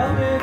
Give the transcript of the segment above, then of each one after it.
Bye.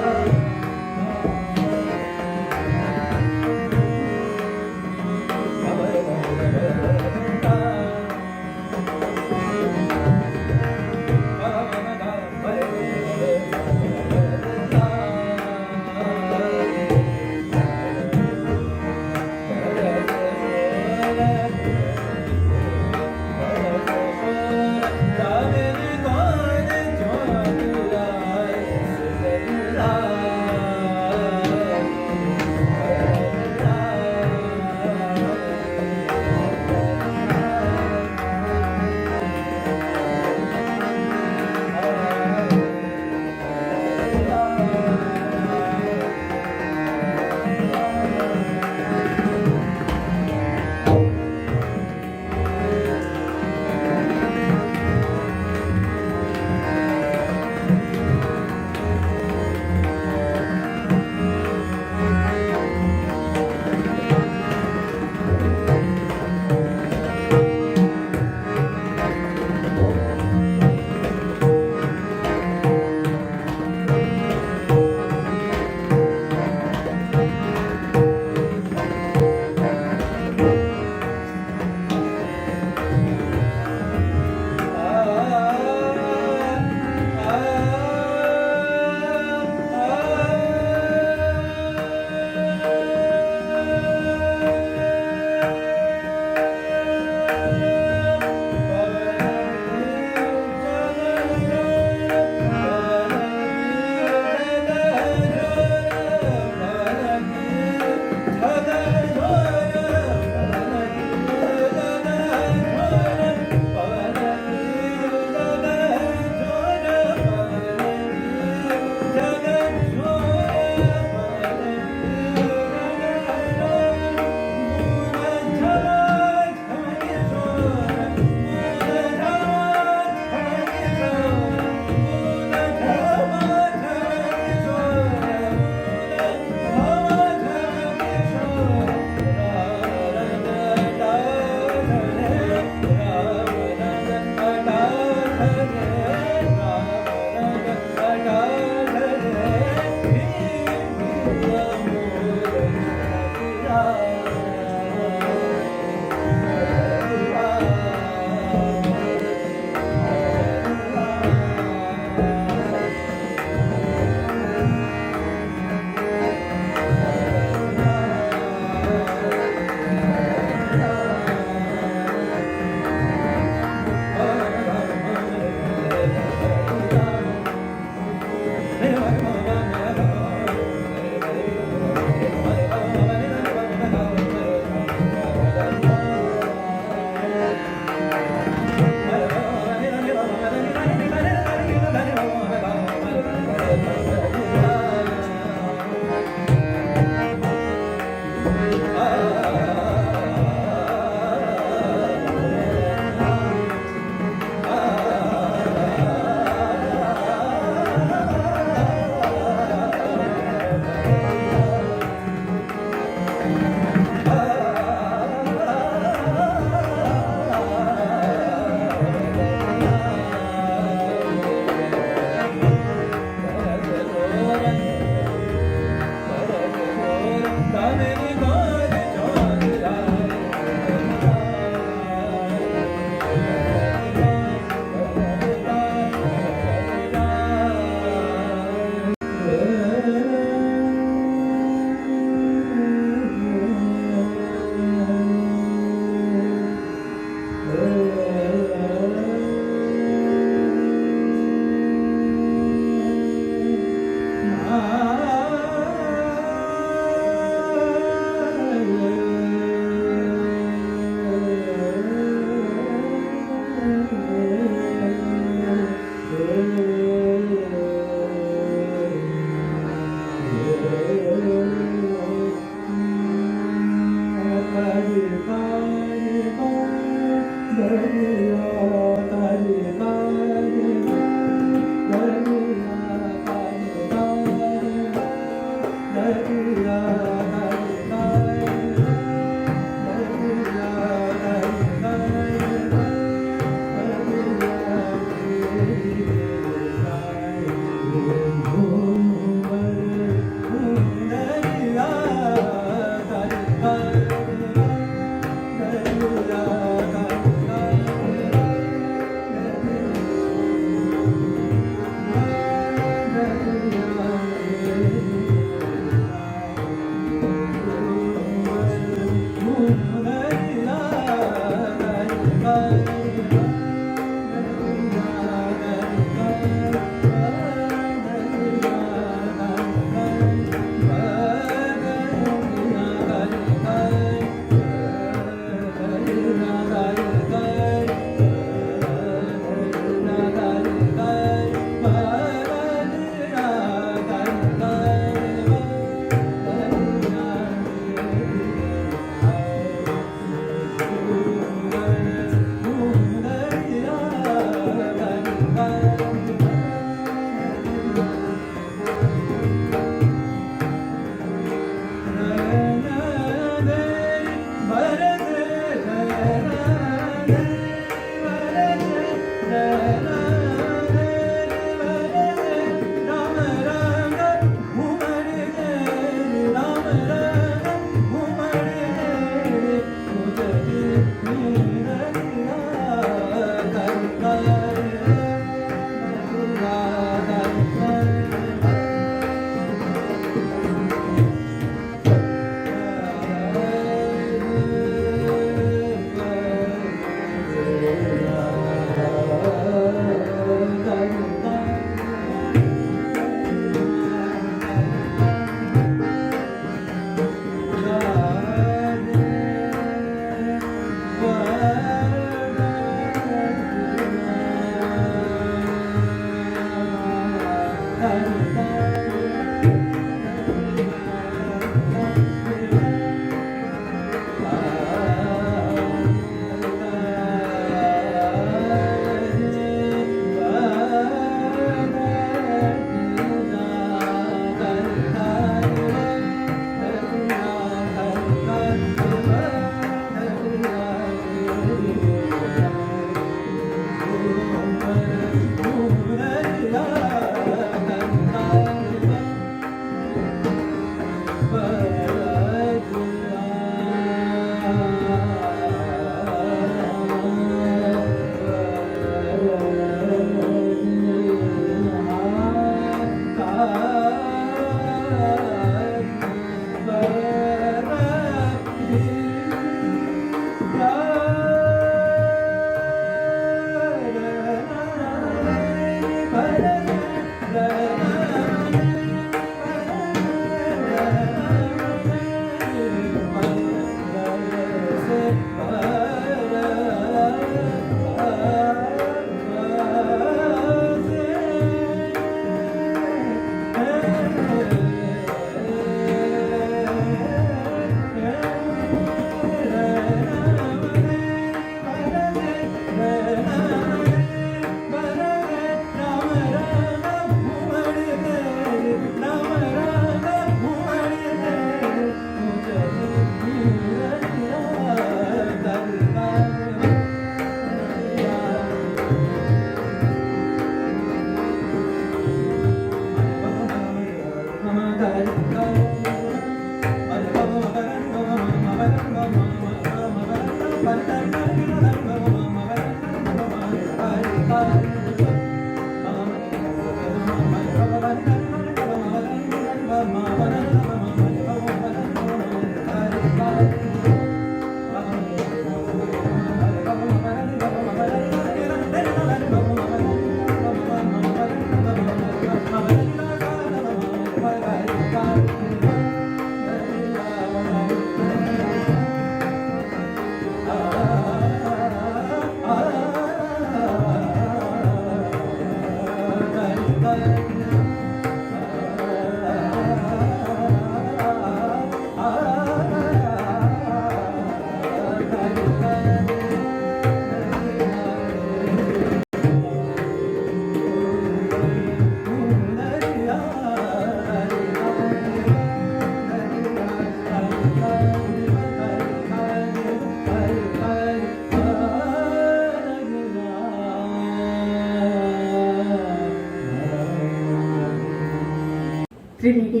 त्रिवेणी,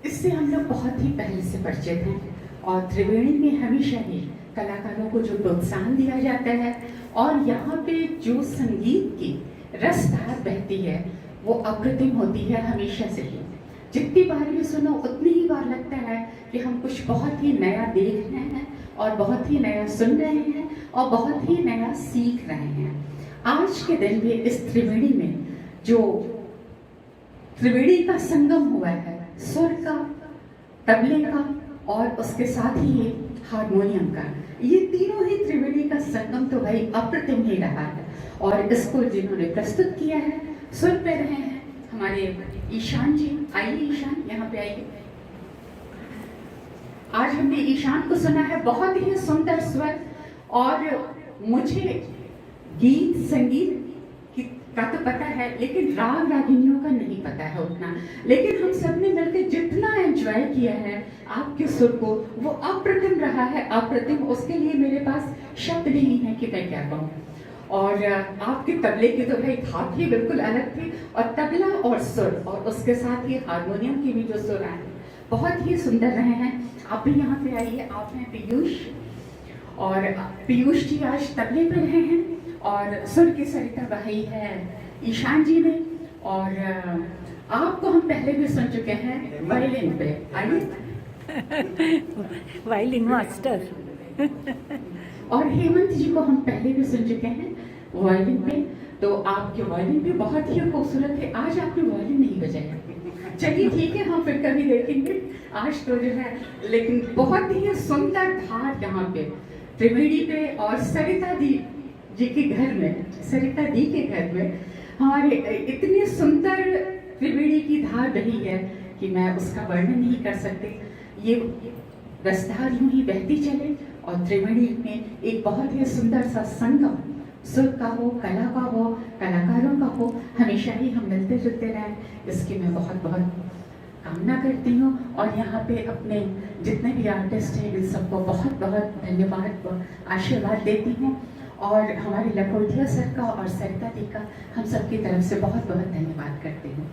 इससे हम लोग बहुत ही पहले से परिचित हैं और त्रिवेणी में हमेशा ही कलाकारों को जो प्रोत्साहन दिया जाता है और यहाँ पे जो संगीत की रसधार बहती है वो अप्रतिम होती है हमेशा से ही। जितनी बार भी सुनो उतनी ही बार लगता है कि हम कुछ बहुत ही नया देख रहे हैं और बहुत ही नया सुन रहे हैं और बहुत ही नया सीख रहे हैं। आज के दिन भी इस त्रिवेणी में जो त्रिवेणी का संगम हुआ है, सुर का, तबले का और उसके साथ ही हारमोनियम का, ये तीनों ही त्रिवेणी का संगम तो भाई अप्रतिम ही रहा है। और इसको जिन्होंने प्रस्तुत किया है, सुर पे रहे हैं हमारे ईशान जी। आइए ईशान, यहाँ पे आइए। आज हमने ईशान को सुना है, बहुत ही सुंदर स्वर। और मुझे गीत संगीत का तो पता है, लेकिन राग रागिनियों का नहीं पता है उतना। लेकिन हम सब ने मिलकर जितना एंजॉय किया है आपके सुर को, वो अप्रतिम रहा है, अप्रतिम। उसके लिए मेरे पास शब्द नहीं है कि मैं क्या कहूँ। और आपके तबले की तो भाई धाक ही बिल्कुल अलग थी, और तबला और सुर और उसके साथ ही हारमोनियम की भी जो सुर आए बहुत ही सुंदर रहे हैं। आप भी यहाँ पे आइए। आप हैं पीयूष, और पीयूष जी आज तबले पे रहे हैं और सुर की सरिता बहाई है ईशान जी ने। और आपको हम पहले भी सुन चुके हैं वायलिन पे। आइए। Violin master. और हेमंत जी को हम पहले भी सुन चुके हैं वायलिन पे। तो आपके वायलिन भी बहुत ही खूबसूरत है। आज आपने वायलिन नहीं बजाया, चलिए ठीक है, हम फिर कभी देखेंगे। आज तो जो है, लेकिन बहुत ही सुंदर धार यहाँ पे त्रिवेणी पे। और सरिता दी जी के घर में, सरिता दी के घर में हमारे इतनी सुंदर त्रिवेणी की धार बही है कि मैं उसका वर्णन नहीं कर सकती। ये रसधार यूं ही बहती चले और त्रिवेणी में एक बहुत ही सुंदर सा संगम, सुर का हो, कला का हो, कलाकारों का हो, हमेशा ही हम मिलते जुलते रहें, इसकी मैं बहुत बहुत कामना करती हूँ। और यहाँ पे अपने जितने भी आर्टिस्ट हैं इन सबको बहुत बहुत धन्यवाद, आशीर्वाद देती हूँ। और हमारे लखोटिया सर का और सरिता दी का हम सबकी तरफ से बहुत बहुत धन्यवाद करती हूँ।